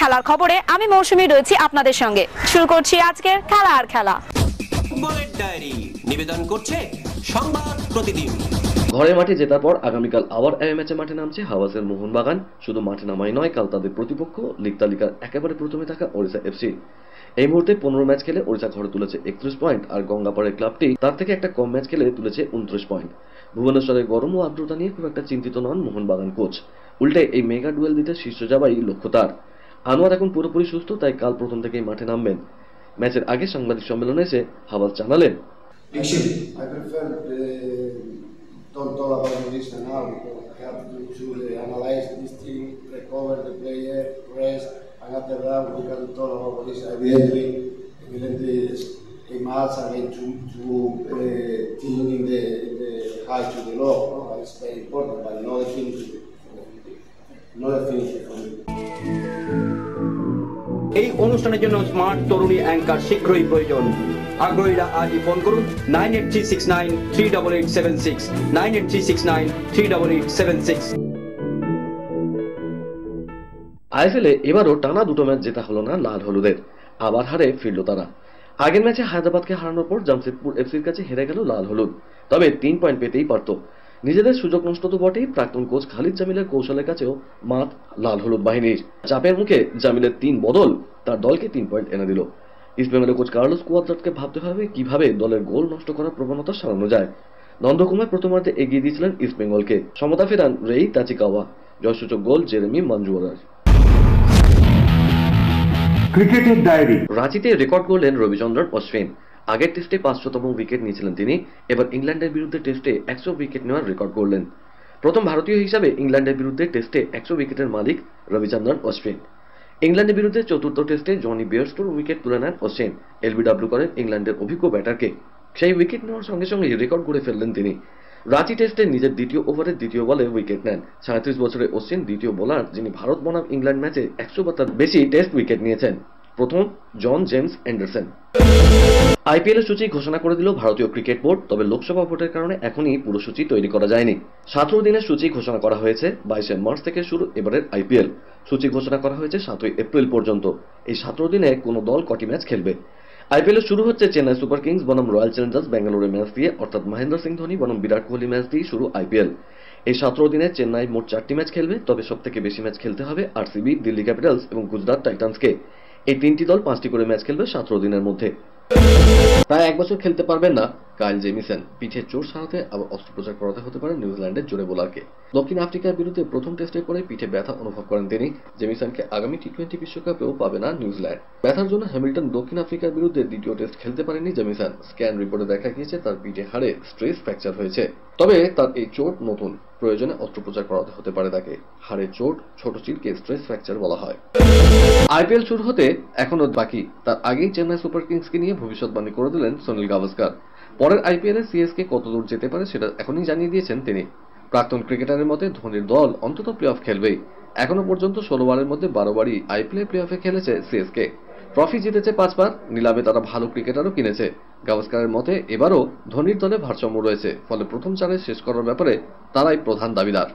খেলার খবরে আমি মৌসুমী রয়েছি আপনাদের সঙ্গে। শুরু করছি আজকের খেলা আর খেলা। ফুটবলের ডায়েরি নিবেদন করছে সংবাদ প্রতিদিন। ঘরের মাঠে জেতার পর আগামীকাল আবার ম্যাচে মাঠে নামছে হাওয়াসের মোহনবাগান। শুধু মাঠে নামাই নয়, কাল তাদের প্রতিপক্ষ লিগ তালিকার একেবারে প্রথমে থাকা ওড়িশা এফসি। এই মুহূর্তে 15 ম্যাচ খেলে ওড়িশা ঘরে তুলেছে 31 পয়েন্ট, আর গঙ্গাপাড়ের ক্লাবটি তার থেকে একটা কম ম্যাচ খেলে তুলেছে 29 পয়েন্ট। ভুবনেশ্বরের গরম ও আর্দ্রতা নিয়ে খুব একটা চিন্তিত নন মোহনবাগান কোচ। উল্টে এই মেগা ডুয়েল দিতে শীর্ষ যাওয়াই লক্ষ্য তার। আনোয়ার এখন পুরোপুরি সুস্থ, তাই কাল প্রথম থেকেই মাঠে নামবেন। ম্যাচের আগে সাংবাদিক সম্মেলনে এসে হাওয়াস জানালেন, don't talk about this now because I have to analyze this thing, recover the player, rest, and after that we can talk about this. Evidently, a match against two teams in the high to the low. No? It's very important, but not the finish. Not the finish for me. এই অনুষ্ঠানের জন্য smart তরুণী anchor শীঘ্রই প্রয়োজন। আগ্রহীরা আজই phone করুন 9836938876 9836938876। আইএসএলে এবারও টানা দুটো ম্যাচ জেতা হলো না লাল হলুদের, আবার হারে ফিরল তারা। আগের ম্যাচে হায়দ্রাবাদকে হারানোর পর জামশেদপুর এফসির কাছে হেরে গেল লাল হলুদ, তবে 3 পয়েন্ট পেতেই পারত। নিজেদের সুযোগ নষ্ট তো বটেই, প্রাক্তন কোচ খালিদ জামিলের কৌশলের কাছেও মাত লাল হলুদ বাহিনীর। চাপের মুখে জামিলের 3 বদল তার দলকে 3 পয়েন্ট এনে দিল। ইস্টবেঙ্গলের কোচ কার্লোস কুয়াদ্রাতকে ভাবতে হবে কিভাবে দলের গোল নষ্ট করার প্রবণতা সারানো যায়। নন্দকুমার প্রথমার্ধে এগিয়ে দিয়েছিলেন ইস্টবেঙ্গলকে, সমতা ফেরান রেই তাচিকাওয়া, জয়সূচক গোল জেরেমি মঞ্জুয়ারার। ক্রিকেটের ডায়েরি। রাঁচিতে রেকর্ড করলেন রবিচন্দ্রন অশ্বিন। আগের টেস্টে 500তম উইকেট নিয়েছিলেন তিনি, এবার ইংল্যান্ডের বিরুদ্ধে টেস্টে 100 উইকেট নেওয়ার রেকর্ড করলেন। প্রথম ভারতীয় হিসাবে ইংল্যান্ডের বিরুদ্ধে টেস্টে 100 উইকেটের মালিক রবিচন্দ্রন অশ্বিন। ইংল্যান্ডের বিরুদ্ধে চতুর্থ টেস্টে জনি বেয়ারস্টোর উইকেট তুলে নেন অশ্বিন, এলবিডব্লিউ করেন ইংল্যান্ডের অভিজ্ঞ ব্যাটারকে। সেই উইকেট নেওয়ার সঙ্গে সঙ্গে রেকর্ড করে ফেললেন তিনি। রাঁচি টেস্টে নিজের দ্বিতীয় ওভারের দ্বিতীয় বলে উইকেট নেন। 37 বছরের অশ্বিন দ্বিতীয় বোলার যিনি ভারত বনাম ইংল্যান্ড ম্যাচে 100 বা তার বেশি টেস্ট উইকেট নিয়েছেন। প্রথম জন জেমস অ্যান্ডারসন। আইপিএল এর সূচি ঘোষণা করে দিল ভারতীয় ক্রিকেট বোর্ড, তবে লোকসভা ভোটের কারণে এখনই পুরো সূচি তৈরি করা যায়নি। 17 দিনের সূচি ঘোষণা করা হয়েছে। 22 মার্চ থেকে শুরু এবারের আইপিএল। সূচি ঘোষণা করা হয়েছে 7 এপ্রিল পর্যন্ত। এই 17 দিনে কোন দল কটি ম্যাচ খেলবে? আইপিএল শুরু হচ্ছে চেন্নাই সুপার কিংস বনাম রয়্যাল চ্যালেঞ্জার্স ব্যাঙ্গালোরের ম্যাচ দিয়ে, অর্থাৎ মহেন্দ্র সিং ধোনি বনাম বিরাট কোহলি ম্যাচ দিয়ে শুরু আইপিএল। এই 17 দিনে চেন্নাই মোট 4টি ম্যাচ খেলবে, তবে সব থেকে বেশি ম্যাচ খেলতে হবে আরসিবি, দিল্লি ক্যাপিটালস এবং গুজরাট টাইটান্সকে। এই 3টি দল 5টি করে ম্যাচ খেলবে 17 দিনের মধ্যে। প্রায় 1 বছর খেলতে পারবেন না কাইল জেমিসন। পিঠের চোট সারাতে আবার অস্ত্রোপচার করাতে হতে পারে নিউজিল্যান্ডের জোড়ে বোলারকে। দক্ষিণ আফ্রিকার বিরুদ্ধে প্রথম টেস্টের পরে পিঠে ব্যথা অনুভব করেন তিনি। জেমিসনকে আগামী টি20 বিশ্বকাপেও পাবে না নিউজিল্যান্ড। ব্যথার জন্য হ্যামিল্টন দক্ষিণ আফ্রিকার বিরুদ্ধে দ্বিতীয় টেস্ট খেলতে পারেনি জেমিসন। স্ক্যান রিপোর্টে দেখা গিয়েছে তার পিঠে হাড়ে স্ট্রেস ফ্র্যাকচার হয়েছে, তবে তার এই চোট নতুন, প্রয়োজনে অস্ত্রোপচার করাতে হতে পারে তাকে। হাড়ের চোট, ছোট চিরকে স্ট্রেস ফ্র্যাকচার বলা হয়। আইপিএল শুরু হতে এখনো বাকি, তার আগেই চেন্নাই সুপার কিংসকে নিয়ে ভবিষ্যৎবাণী করে দিলেন সুনীল গাভাস্কার। পরের আইপিএলে সিএসকে কতদূর যেতে পারে সেটা এখনই জানিয়ে দিয়েছেন তিনি। প্রাক্তন ক্রিকেটারের মতে ধোনির দল অন্তত প্লে অফ খেলবেই। এখনো পর্যন্ত 16 বারের মধ্যে 12 বারই আইপিএল প্লে অফে খেলেছে সিএসকে। ট্রফি জিতেছে 5 বার, নিলামে তারা ভালো ক্রিকেটারও কিনেছে। গাভাস্কারের মতে এবারও ধোনির দলে ভারসাম্য রয়েছে, ফলে প্রথম 4 শেষ করার ব্যাপারে তারাই প্রধান দাবিদার।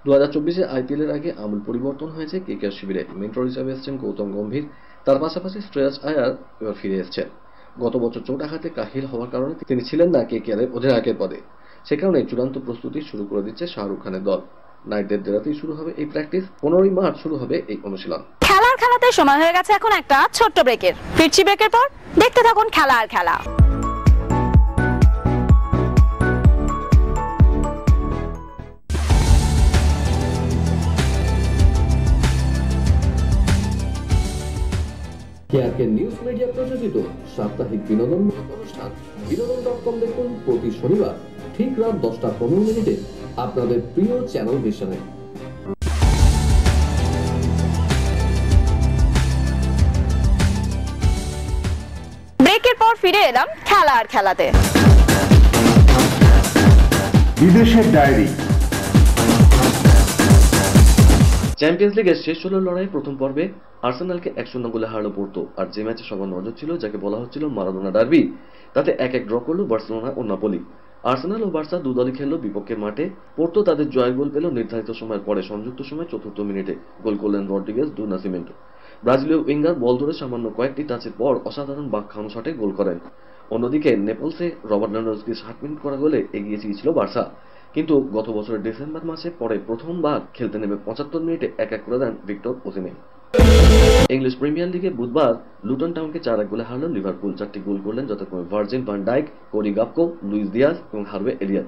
2024 আইপিএল এর আগে আমূল পরিবর্তন হয়েছে কেকেআর শিবিরে। মেন্টর হিসেবে এসেছেন গৌতম গম্ভীর, তার পাশাপাশি শ্রেয়াস আয়ার এবার ফিরে এসেছেন। গত বছর চোট আঘাতে কাহিল হওয়ার কারণে তিনি ছিলেন না কেকেআরের অধিনায়কের পদে। সে কারণে চূড়ান্ত প্রস্তুতি শুরু করে দিচ্ছে শাহরুখ খানের দল। নাইটদের দেরাতেই শুরু হবে এই প্র্যাকটিস, 15 মার্চ শুরু হবে এই অনুশীলন। খেলার খেলাতে সময় হয়ে গেছে এখন একটা ছোট্ট ব্রেকের। ফিরছি ব্রেকের পর, দেখতে থাকুন খেলা আর খেলা। কেআরকে নিউজ মিডিয়া প্রযোজিত সাপ্তাহিক বিনোদনমূলক অনুষ্ঠান বিনোদন.com দেখুন প্রতি শনিবার ঠিক রাত 10:15 আপনাদের প্রিয় চ্যানেল ভিশনে। ব্রেকের পর ফিরে এলাম খেলা আর খেলাতে। বিদেশের ডায়েরি। চ্যাম্পিয়ন্স লিগের শেষ 16 লড়াই প্রথম পর্বে আর্সেনালকে 1-0 গোলে হারালো পোর্তো। আর যে ম্যাচে সবার নজর ছিল, যাকে বলা হচ্ছিল মারাদোনা ডার্বি, তাতে 1-1 ড্র করলো বার্সেলোনা ও নাপোলি। আর্সেনাল ও বার্সা দুদলই খেলল বিপক্ষের মাঠে। পোর্তো তাদের জয়ের গোল পেল নির্ধারিত সময়ের পরে সংযুক্ত সময় ৪র্থ মিনিটে। গোল করলেন রড্রিগেজ ডু নাসিমেন্টো। ব্রাজিলীয় উইঙ্গার বল ধরে সামান্য কয়েকটি টাচের পর অসাধারণ বাঁক খাওয়ানো শটে গোল করেন। অন্যদিকে নেপলসে রবার্ট লেভানডস্কি 60 মিনিট করা গোলে এগিয়ে গিয়েছিল বার্সা, কিন্তু গত বছরের ডিসেম্বর মাসে পরে প্রথমবার খেলতে নেমে ৭৫ মিনিটে ১-১ করে দেন ভিক্টর ওসিমেন। ইংলিশ প্রিমিয়ার লিগে বুধবার লুটন টাউনকে ৪-১ গোলে হারল লিভারপুল। ৪টি গোল করলেন যথাক্রমে Virgil van Dijk, Cody Gakpo, Luis Diaz এবং হার্ভে এলিয়ট।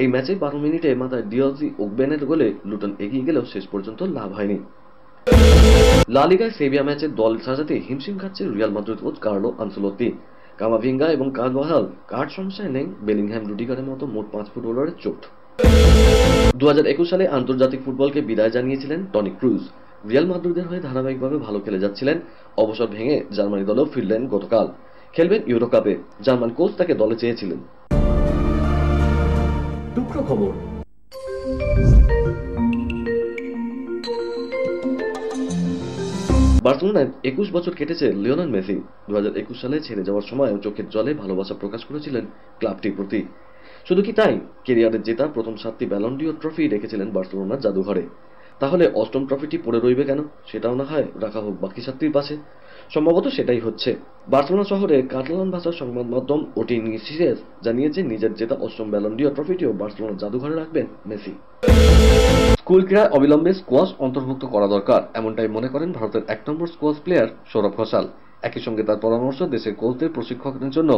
এই ম্যাচে ১২ মিনিটে মাথায় ডিওজি ওগবেনের গোলে লুটন এগিয়ে গেলেও শেষ পর্যন্ত লাভ হয়নি। লা লিগায় সেভিয়া ম্যাচে দল সাজাতে হিমশিম খাচ্ছে Real Madrid coach Carlo Ancelotti. Camavinga এবং কারভাহাল কার্ড সমস্যায় নেই, বেলিংহ্যাম, রুডিগারের মতো মোট ৫ ফুটবলারের চোট। ২০২১ সালে আন্তর্জাতিক ফুটবলকে বিদায় জানিয়েছিলেন টনি ক্রুজ। রিয়াল মাদ্রিদের হয়ে ধারাবাহিকভাবে ভালো খেলে যাচ্ছিলেন। অবসর ভেঙে জার্মানি দলেও ফিরলেন গতকাল। খেলবেন ইউরো কাপে। জার্মান কোচ তাকে দলে চেয়েছিলেন। টুকরো খবর। বার্সেলোনায় ২১ বছর কেটেছে লিওনেল মেসি। ২০২১ সালে ছেড়ে যাওয়ার সময় চোখের জলে ভালোবাসা প্রকাশ করেছিলেন ক্লাবটির প্রতি। শুধু কি তাই, কেরিয়ারের জেতা প্রথম 7টি ব্যালন ডিওর ট্রফি রেখেছিলেন বার্সেলোনার জাদুঘরে। তাহলে অষ্টম ট্রফিটি পড়ে রইবে কেন? সেটাও না হয় রাখা হোক বাকি 7টির পাশে। সম্ভবত সেটাই হচ্ছে। বার্সেলোনা শহরে কাতালান ভাষার সংবাদ মাধ্যম ওটি নিসিসেস জানিয়েছে নিজের জেতা অষ্টম ব্যালন ডিওর ট্রফিটিও বার্সেলোনার জাদুঘরে রাখবেন মেসি। স্কুল ক্রীড়ায় অবিলম্বে স্কোয়াশ অন্তর্ভুক্ত করা দরকার, এমনটাই মনে করেন ভারতের ১ নম্বর স্কোয়াশ প্লেয়ার সৌরভ ঘোষাল। একই সঙ্গে তার পরামর্শ দেশের কোচদের প্রশিক্ষণের জন্য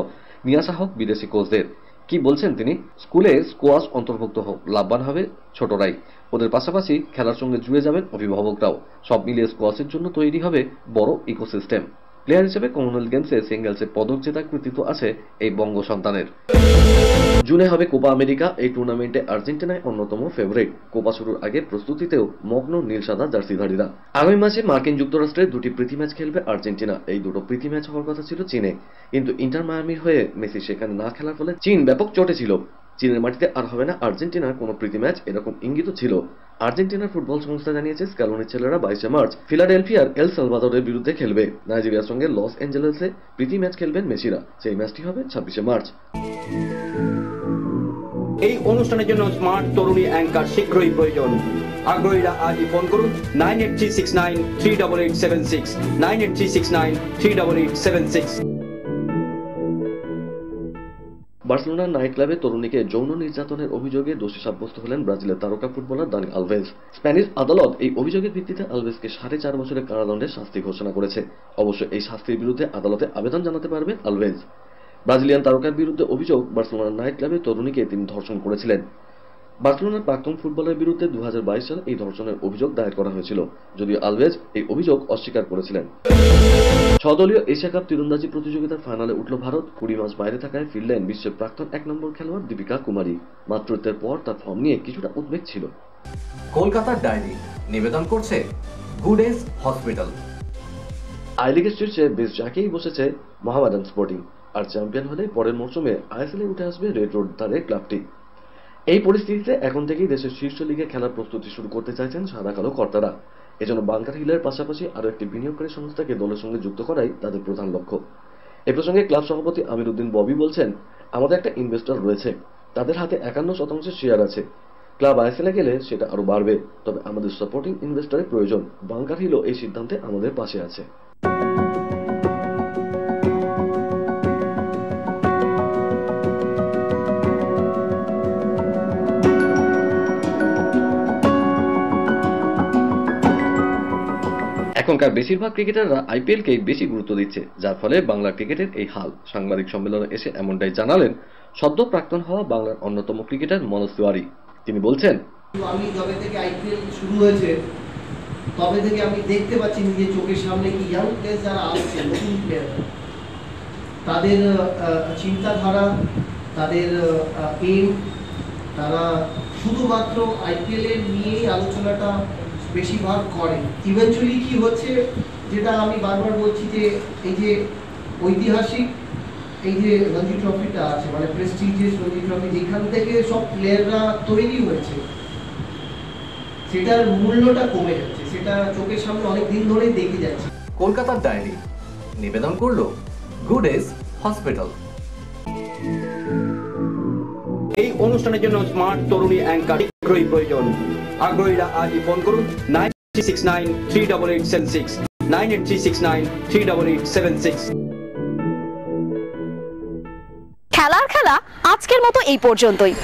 নিয়ে আসা হোক বিদেশি কোচদের। কি বলছেন তিনি? স্কুলে স্কোয়াশ অন্তর্ভুক্ত হোক, লাভবান হবে ছোটরাই, ওদের পাশাপাশি খেলার সঙ্গে জুড়ে যাবেন অভিভাবকরাও। সব মিলিয়ে স্কোয়াশের জন্য তৈরি হবে বড় ইকোসিস্টেম। প্লেয়ার হিসেবে কমনওয়েলথ গেমসে সিঙ্গেলসে পদক জেতার কৃতিত্ব আছে এই বঙ্গ সন্তানের। জুনে হবে কোপা আমেরিকা। এই টুর্নামেন্টে আর্জেন্টিনায় অন্যতম ফেভারিট। কোপা শুরুর আগে প্রস্তুতিতেও মগ্ন নীল সাদা জার্সিধারীরা। আগামী মাসে মার্কিন যুক্তরাষ্ট্রে 2টি প্রীতি ম্যাচ খেলবে আর্জেন্টিনা। এই দুটো প্রীতি ম্যাচ হওয়ার কথা ছিল চীনে, কিন্তু ইন্টার মায়ামির হয়ে মেসি সেখানে না খেলার ফলে চীন ব্যাপক চটে ছিল। চীনের মাটিতে আর হবে না আর্জেন্টিনার কোনো প্রীতি ম্যাচ, এরকম ইঙ্গিত ছিল। আর্জেন্টিনার ফুটবল সংস্থা জানিয়েছে স্ক্যালোনির ছেলেরা 22 মার্চ ফিলাডেলফিয়ার এল সালভাদোরের বিরুদ্ধে খেলবে। নাইজেরিয়ার সঙ্গে লস অ্যাঞ্জেলেসে প্রীতি ম্যাচ খেলবেন মেসিরা। সেই ম্যাচটি হবে 26 মার্চ। এই অনুষ্ঠানের জন্য স্মার্ট তরুণী অ্যাঙ্কার শীঘ্রই প্রয়োজন। আগ্রহীরা আজই ফোন করুন 9836938876 9836938876। বার্সেলোনার নাইট ক্লাবে তরুণীকে যৌন নির্যাতনের অভিযোগে দোষী সাব্যস্ত হলেন ব্রাজিলের তারকা ফুটবলার দানি আলভেজ। স্প্যানিশ আদালত এই অভিযোগের ভিত্তিতে আলভেজকে 4.5 বছরের কারাদণ্ডের শাস্তি ঘোষণা করেছে। অবশ্য এই শাস্তির বিরুদ্ধে আদালতে আবেদন জানাতে পারবেন আলভেজ। ব্রাজিলিয়ান তারকার বিরুদ্ধে অভিযোগ, বার্সেলোনার নাইট ক্লাবে তরুণীকে তিনি ধর্ষণ করেছিলেন। বার্সেলোনার প্রাক্তন ফুটবলের বিরুদ্ধে 2022 সালে এই ধর্ষণের অভিযোগ দায়ের করা হয়েছিল, যদিও আলভেজ এই অভিযোগ অস্বীকার করেছিলেন। 6 দলীয় এশিয়া কাপ তীরন্দাজি প্রতিযোগিতার ফাইনালে উঠল ভারত। 20 মাস বাইরে থাকায় ফিরলেন বিশ্বের প্রাক্তন 1 নম্বর খেলোয়াড় দীপিকা কুমারী। মাতৃত্বের পর তার ফর্ম নিয়ে কিছুটা উদ্বেগ ছিল। কলকাতার ডায়েরি নিবেদন করছে গুডেস হসপিটাল। আই লিগের শীর্ষে বেশ জাঁকিয়েই বসেছে মোহামেডান স্পোর্টিং, আর চ্যাম্পিয়ন হলে পরের মৌসুমে আইএসএল উঠে আসবে রেড রোড ধারে ক্লাবটি। এই পরিস্থিতিতে এখন থেকেই দেশের শীর্ষ লিগে খেলার প্রস্তুতি শুরু করতে চাইছেন সাদা কালো কর্তারা। এজন্য বাংকার হিলের পাশাপাশি আরও একটি বিনিয়োগকারী সংস্থাকে দলের সঙ্গে যুক্ত করাই তাদের প্রধান লক্ষ্য। এ প্রসঙ্গে ক্লাব সভাপতি আমির উদ্দিন ববি বলছেন, আমাদের একটা ইনভেস্টর রয়েছে, তাদের হাতে 51% শেয়ার আছে। ক্লাব আইএসএলে গেলে সেটা আরো বাড়বে, তবে আমাদের সাপোর্টিং ইনভেস্টরের প্রয়োজন। বাংকার হিলও এই সিদ্ধান্তে আমাদের পাশে আছে। এখনকার বেশিরভাগ ক্রিকেটাররা আইপিএলকেই বেশি গুরুত্ব দিচ্ছে, যার ফলে বাংলা ক্রিকেটের এই হাল। সাংবাদিক সম্মেলনে এসে এমনটাই জানালেন সদ্য প্রাক্তন হওয়া বাংলার অন্যতম ক্রিকেটার মনোজ তিওয়ারি। তিনি বলছেন, আমি যবে থেকে আইপিএল শুরু হয়েছে তবে থেকে আমি দেখতে পাচ্ছি নিজের চোখের সামনে কি ইয়াং প্লেয়ার যারা আসছে, নতুন প্লেয়ার, তাদের চিন্তাধারা, তাদের এম, তারা শুধুমাত্র আইপিএল এর নিয়েই আলোচনাটা বেশিরভাগ করে। ইভেন্চুয়ালি কি হচ্ছে, যেটা আমি বারবার বলছি, যে এই যে ঐতিহাসিক এই যে রঞ্জি ট্রফিটা আছে, মানে প্রেস্টিজিয়াস রঞ্জি ট্রফি, যেখান থেকে সব প্লেয়াররা তৈরি হয়েছে, সেটার মূল্যটা কমে যাচ্ছে। সেটা চোখের সামনে অনেক দিন ধরেই দেখে যাচ্ছে। কলকাতার ডায়েরি নিবেদন করলো গুডেস হসপিটাল। এই অনুষ্ঠানের জন্য স্মার্ট তরুণী অ্যাঙ্কার শীঘ্রই প্রয়োজন। আগ্রহীরা আজই ফোন করুন 9369388766 9836938876। খেলার খেলা আজকের মতো এই পর্যন্তই।